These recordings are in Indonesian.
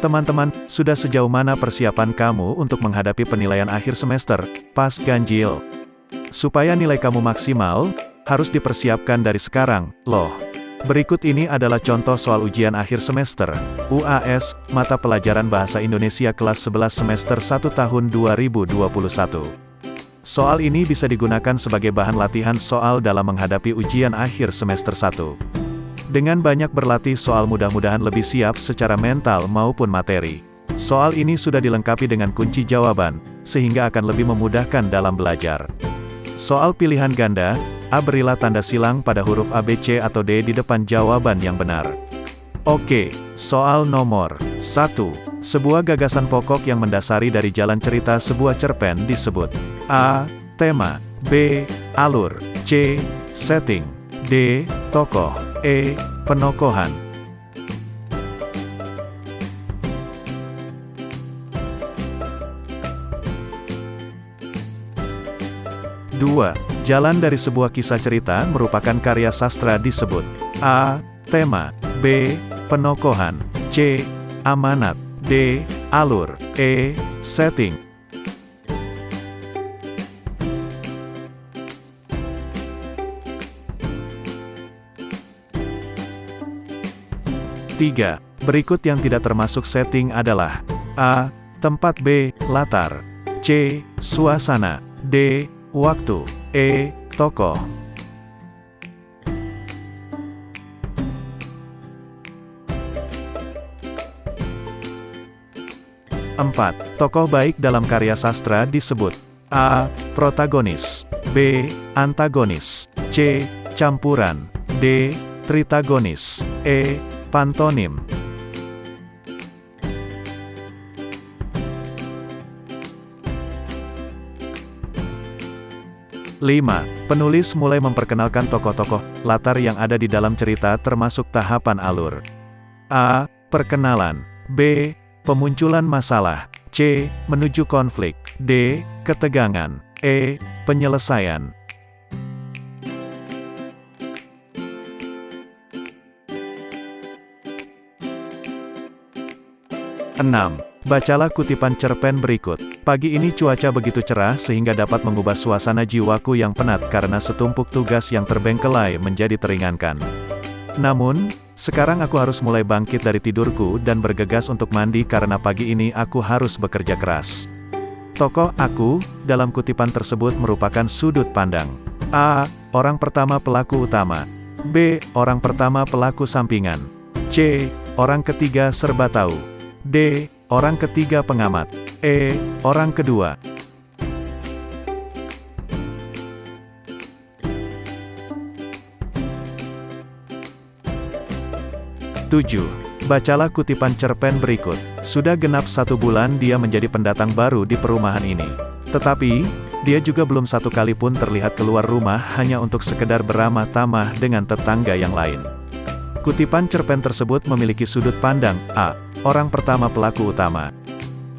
Teman-teman, sudah sejauh mana persiapan kamu untuk menghadapi penilaian akhir semester, pas ganjil? Supaya nilai kamu maksimal, harus dipersiapkan dari sekarang, loh. Berikut ini adalah contoh soal ujian akhir semester, UAS, Mata Pelajaran Bahasa Indonesia kelas 11 semester 1 tahun 2021. Soal ini bisa digunakan sebagai bahan latihan soal dalam menghadapi ujian akhir semester 1. Dengan banyak berlatih soal mudah-mudahan lebih siap secara mental maupun materi. Soal ini sudah dilengkapi dengan kunci jawaban, sehingga akan lebih memudahkan dalam belajar. Soal pilihan ganda, A berilah tanda silang pada huruf A, B, C atau D di depan jawaban yang benar. Oke, soal nomor 1. Sebuah gagasan pokok yang mendasari dari jalan cerita sebuah cerpen disebut A. Tema, B. Alur, C. Setting, D. Tokoh, E. Penokohan. Dua. Jalan dari sebuah kisah cerita merupakan karya sastra disebut A. Tema, B. Penokohan, C. Amanat, D. Alur, E. Setting. 3. Berikut yang tidak termasuk setting adalah A. Tempat, B. Latar, C. Suasana, D. Waktu, E. Tokoh. 4. Tokoh baik dalam karya sastra disebut A. Protagonis, B. Antagonis, C. Campuran, D. Tritagonis, E. Pantonim. 5. Penulis mulai memperkenalkan tokoh-tokoh, latar yang ada di dalam cerita termasuk tahapan alur. A. Perkenalan, B. Pemunculan masalah, C. Menuju konflik, D. Ketegangan, E. Penyelesaian. 6. Bacalah kutipan cerpen berikut. Pagi ini cuaca begitu cerah sehingga dapat mengubah suasana jiwaku yang penat karena setumpuk tugas yang terbengkelai menjadi teringankan. Namun, sekarang aku harus mulai bangkit dari tidurku dan bergegas untuk mandi karena pagi ini aku harus bekerja keras. Tokoh aku dalam kutipan tersebut merupakan sudut pandang. A. Orang pertama pelaku utama, B. Orang pertama pelaku sampingan, C. Orang ketiga serba tahu, D. Orang ketiga pengamat, E. Orang kedua. 7. Bacalah kutipan cerpen berikut. Sudah genap 1 bulan dia menjadi pendatang baru di perumahan ini. Tetapi, dia juga belum satu kali pun terlihat keluar rumah hanya untuk sekedar beramah tamah dengan tetangga yang lain. Kutipan cerpen tersebut memiliki sudut pandang A. Orang pertama pelaku utama,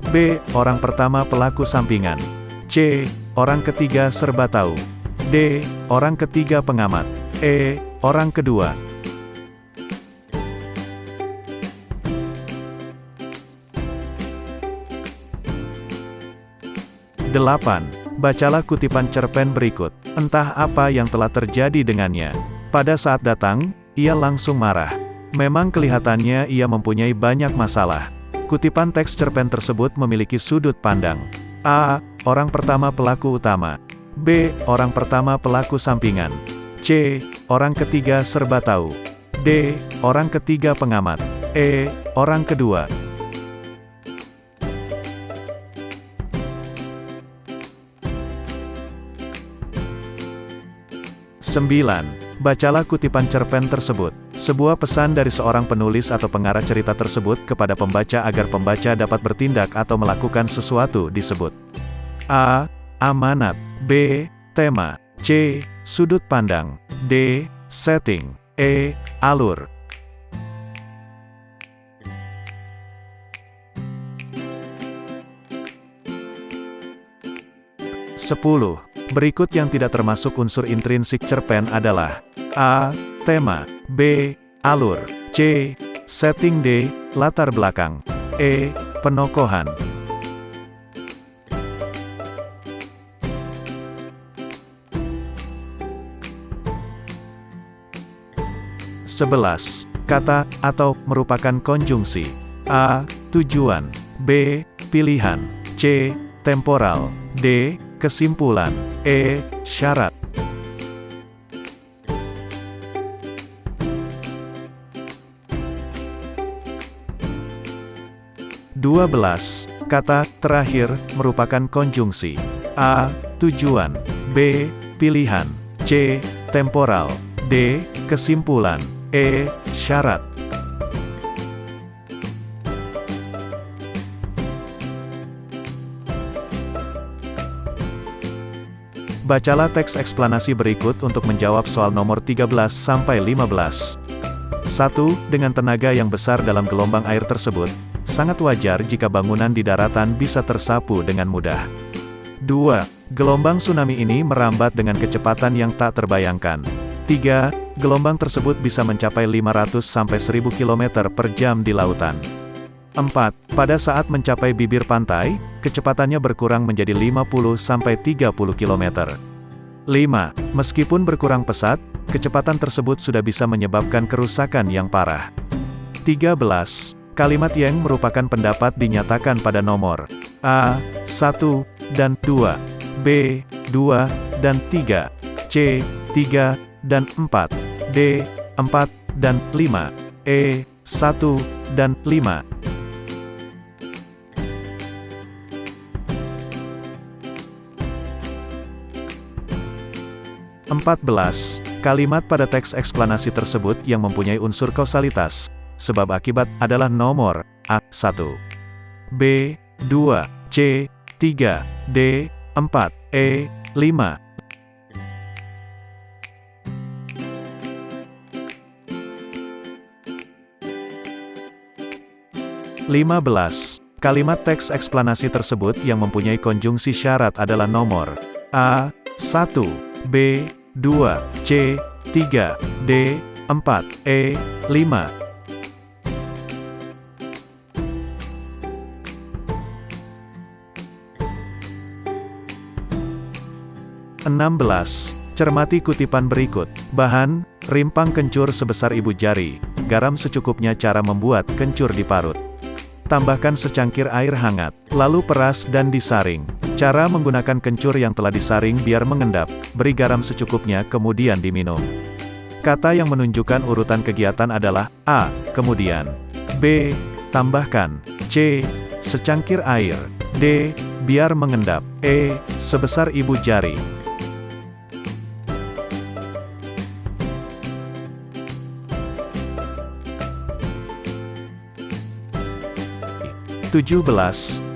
B. Orang pertama pelaku sampingan, C. Orang ketiga serba tahu, D. Orang ketiga pengamat, E. Orang kedua. 8. Bacalah kutipan cerpen berikut. Entah apa yang telah terjadi dengannya. Pada saat datang, ia langsung marah. Memang kelihatannya ia mempunyai banyak masalah. Kutipan teks cerpen tersebut memiliki sudut pandang A. Orang pertama pelaku utama, B. Orang pertama pelaku sampingan, C. Orang ketiga serba tahu, D. Orang ketiga pengamat, E. Orang kedua. 9. Bacalah kutipan cerpen tersebut. Sebuah pesan dari seorang penulis atau pengarah cerita tersebut kepada pembaca agar pembaca dapat bertindak atau melakukan sesuatu disebut A. Amanat, B. Tema, C. Sudut pandang, D. Setting, E. Alur. 10. Berikut yang tidak termasuk unsur intrinsik cerpen adalah A. Tema, B. Alur, C. Setting, D. Latar belakang. E. Penokohan. 11. Kata, atau, merupakan konjungsi. A. Tujuan. B. Pilihan. C. Temporal. D. Kesimpulan. E. Syarat. 12. Kata, terakhir, merupakan konjungsi. A. Tujuan. B. Pilihan. C. Temporal. D. Kesimpulan. E. Syarat. Bacalah teks eksplanasi berikut untuk menjawab soal nomor 13-15. 1. Dengan tenaga yang besar dalam gelombang air tersebut, sangat wajar jika bangunan di daratan bisa tersapu dengan mudah. 2. Gelombang tsunami ini merambat dengan kecepatan yang tak terbayangkan. 3. Gelombang tersebut bisa mencapai 500-1000 km per jam di lautan. 4. Pada saat mencapai bibir pantai, kecepatannya berkurang menjadi 50-30 km. 5. Meskipun berkurang pesat, kecepatan tersebut sudah bisa menyebabkan kerusakan yang parah. 13. Kalimat yang merupakan pendapat dinyatakan pada nomor A. 1 dan 2, B. 2 dan 3, C. 3 dan 4, D. 4 dan 5, E. 1 dan 5. 14. Kalimat pada teks eksplanasi tersebut yang mempunyai unsur kausalitas, sebab akibat adalah nomor A. 1, B. 2, C. 3, D. 4, E. 5. 15. Kalimat teks eksplanasi tersebut yang mempunyai konjungsi syarat adalah nomor A. 1, B. 2, C. 3, D. 4, E. 5. 16. Cermati kutipan berikut. Bahan, rimpang kencur sebesar ibu jari, garam secukupnya. Cara membuat kencur diparut. Tambahkan secangkir air hangat, lalu peras dan disaring. Cara menggunakan kencur yang telah disaring biar mengendap, beri garam secukupnya kemudian diminum. Kata yang menunjukkan urutan kegiatan adalah A. Kemudian, B. Tambahkan, C. Secangkir air, D. Biar mengendap, E. Sebesar ibu jari. 17.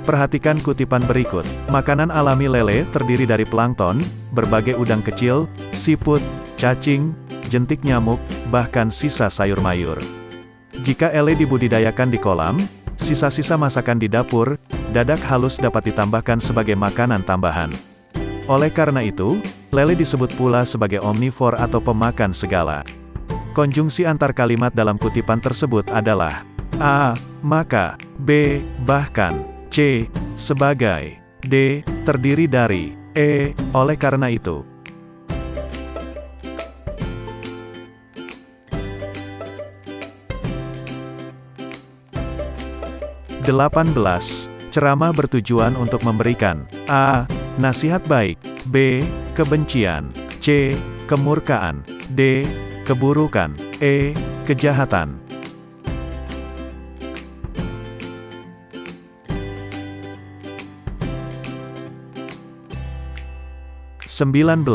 Perhatikan kutipan berikut. Makanan alami lele terdiri dari plankton, berbagai udang kecil, siput, cacing, jentik nyamuk, bahkan sisa sayur mayur. Jika lele dibudidayakan di kolam, sisa-sisa masakan di dapur, dadak halus dapat ditambahkan sebagai makanan tambahan. Oleh karena itu, lele disebut pula sebagai omnivor atau pemakan segala. Konjungsi antar kalimat dalam kutipan tersebut adalah A. Maka, B. Bahkan, C. Sebagai, D. Terdiri dari, E. Oleh karena itu. 18. Ceramah bertujuan untuk memberikan A. Nasihat baik, B. Kebencian, C. Kemurkaan, D. Keburukan, E. Kejahatan. 19.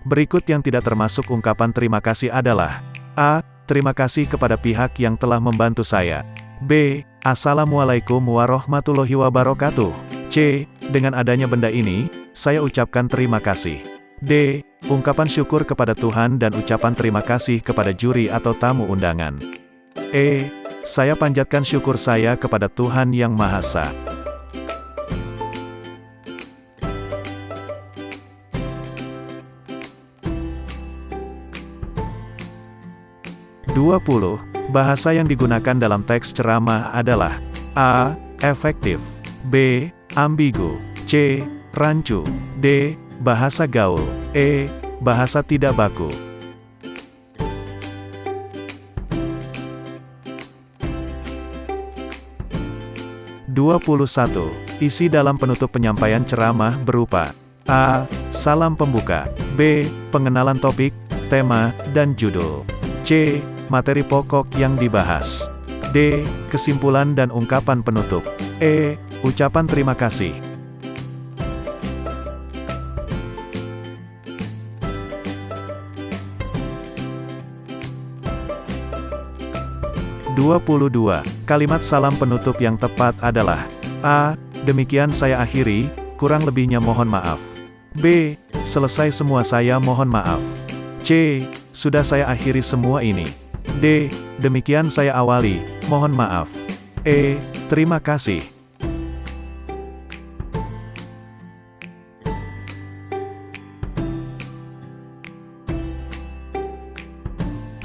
Berikut yang tidak termasuk ungkapan terima kasih adalah A. Terima kasih kepada pihak yang telah membantu saya. B. Assalamualaikum warahmatullahi wabarakatuh. C. Dengan adanya benda ini, saya ucapkan terima kasih. D. Ungkapan syukur kepada Tuhan dan ucapan terima kasih kepada juri atau tamu undangan. E. Saya panjatkan syukur saya kepada Tuhan Yang Maha Esa. 20. Bahasa yang digunakan dalam teks ceramah adalah A. Efektif. B. Ambigu. C. Rancu. D. Bahasa gaul. E. Bahasa tidak baku. 21. Isi dalam penutup penyampaian ceramah berupa A. Salam pembuka. B. Pengenalan topik, tema, dan judul. C. Materi pokok yang dibahas. D. Kesimpulan dan ungkapan penutup. E. Ucapan terima kasih. 22. Kalimat salam penutup yang tepat adalah A. Demikian saya akhiri, kurang lebihnya mohon maaf. B. Selesai semua, saya mohon maaf. C. Sudah saya akhiri semua ini. D. Demikian saya awali, mohon maaf. E. Terima kasih.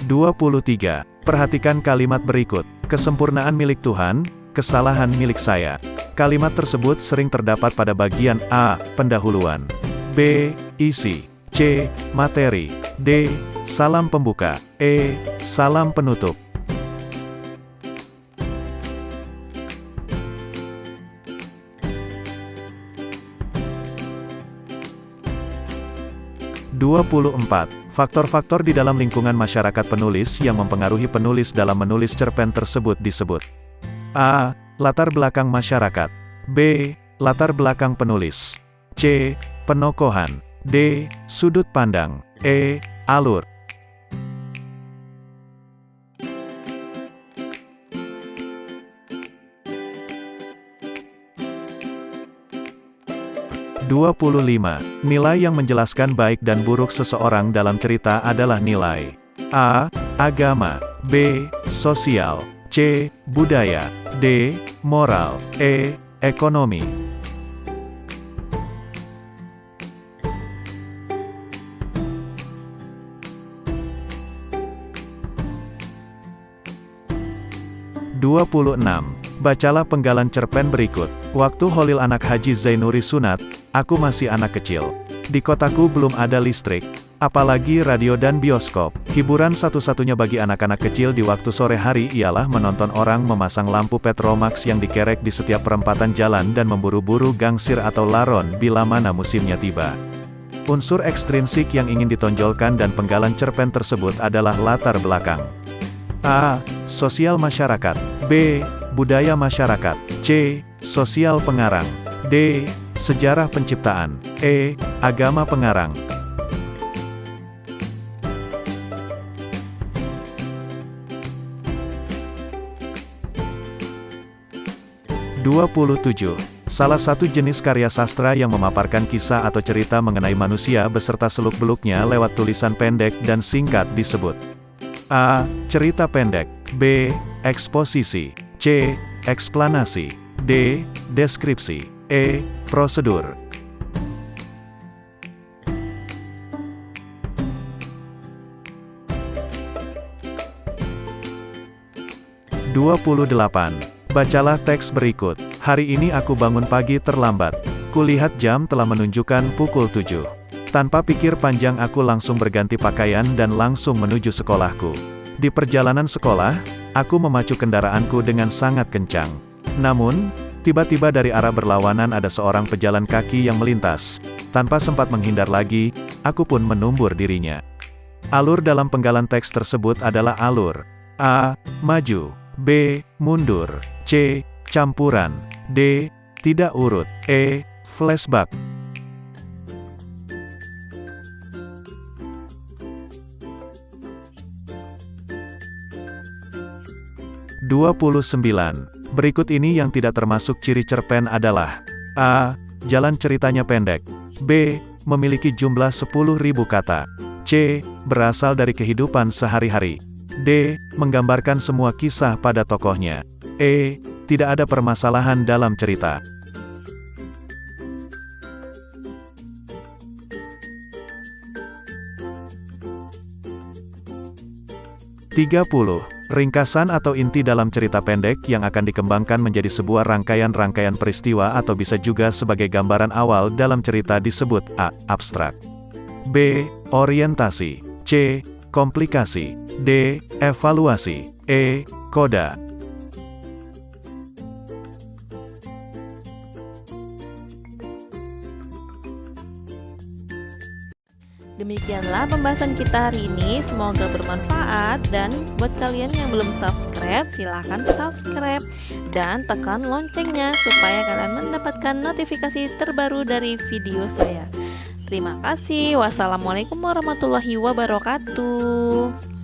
23. Perhatikan kalimat berikut. Kesempurnaan milik Tuhan, kesalahan milik saya. Kalimat tersebut sering terdapat pada bagian A. Pendahuluan. B. Isi. C. Materi. D. Salam pembuka. E. Salam penutup. 24. Faktor-faktor di dalam lingkungan masyarakat penulis yang mempengaruhi penulis dalam menulis cerpen tersebut disebut A. Latar belakang masyarakat. B. Latar belakang penulis. C. Penokohan. D. Sudut pandang. E. Alur. 25. Nilai yang menjelaskan baik dan buruk seseorang dalam cerita adalah nilai A. Agama. B. Sosial. C. Budaya. D. Moral. E. Ekonomi. 26. Bacalah penggalan cerpen berikut. Waktu Holil anak Haji Zainuri sunat, aku masih anak kecil. Di kotaku belum ada listrik, apalagi radio dan bioskop. Hiburan satu-satunya bagi anak-anak kecil di waktu sore hari ialah menonton orang memasang lampu Petromax yang dikerek di setiap perempatan jalan dan memburu-buru gangsir atau laron bila mana musimnya tiba. Unsur ekstrinsik yang ingin ditonjolkan dan penggalan cerpen tersebut adalah latar belakang. A. Sosial masyarakat. B. Budaya masyarakat. C. Sosial pengarang. D. Sejarah penciptaan. E. Agama pengarang. 27. Salah satu jenis karya sastra yang memaparkan kisah atau cerita mengenai manusia beserta seluk-beluknya lewat tulisan pendek dan singkat disebut A. Cerita pendek. B. Eksposisi. C. Eksplanasi. D. Deskripsi. E. Prosedur. 28. Bacalah teks berikut. Hari ini aku bangun pagi terlambat. Kulihat jam telah menunjukkan pukul 7. Tanpa pikir panjang aku langsung berganti pakaian dan langsung menuju sekolahku. Di perjalanan sekolah, aku memacu kendaraanku dengan sangat kencang. Namun, tiba-tiba dari arah berlawanan ada seorang pejalan kaki yang melintas. Tanpa sempat menghindar lagi, aku pun menumbur dirinya. Alur dalam penggalan teks tersebut adalah alur A. Maju. B. Mundur. C. Campuran. D. Tidak urut. E. Flashback. 29. Berikut ini yang tidak termasuk ciri cerpen adalah A. Jalan ceritanya pendek. B. Memiliki jumlah 10.000 kata. C. Berasal dari kehidupan sehari-hari. D. Menggambarkan semua kisah pada tokohnya. E. Tidak ada permasalahan dalam cerita. 30. Ringkasan atau inti dalam cerita pendek yang akan dikembangkan menjadi sebuah rangkaian-rangkaian peristiwa atau bisa juga sebagai gambaran awal dalam cerita disebut A. Abstrak. B. Orientasi. C. Komplikasi. D. Evaluasi. E. Koda. Demikianlah pembahasan kita hari ini, semoga bermanfaat. Dan buat kalian yang belum subscribe, silahkan subscribe dan tekan loncengnya supaya kalian mendapatkan notifikasi terbaru dari video saya. Terima kasih. Wassalamualaikum warahmatullahi wabarakatuh.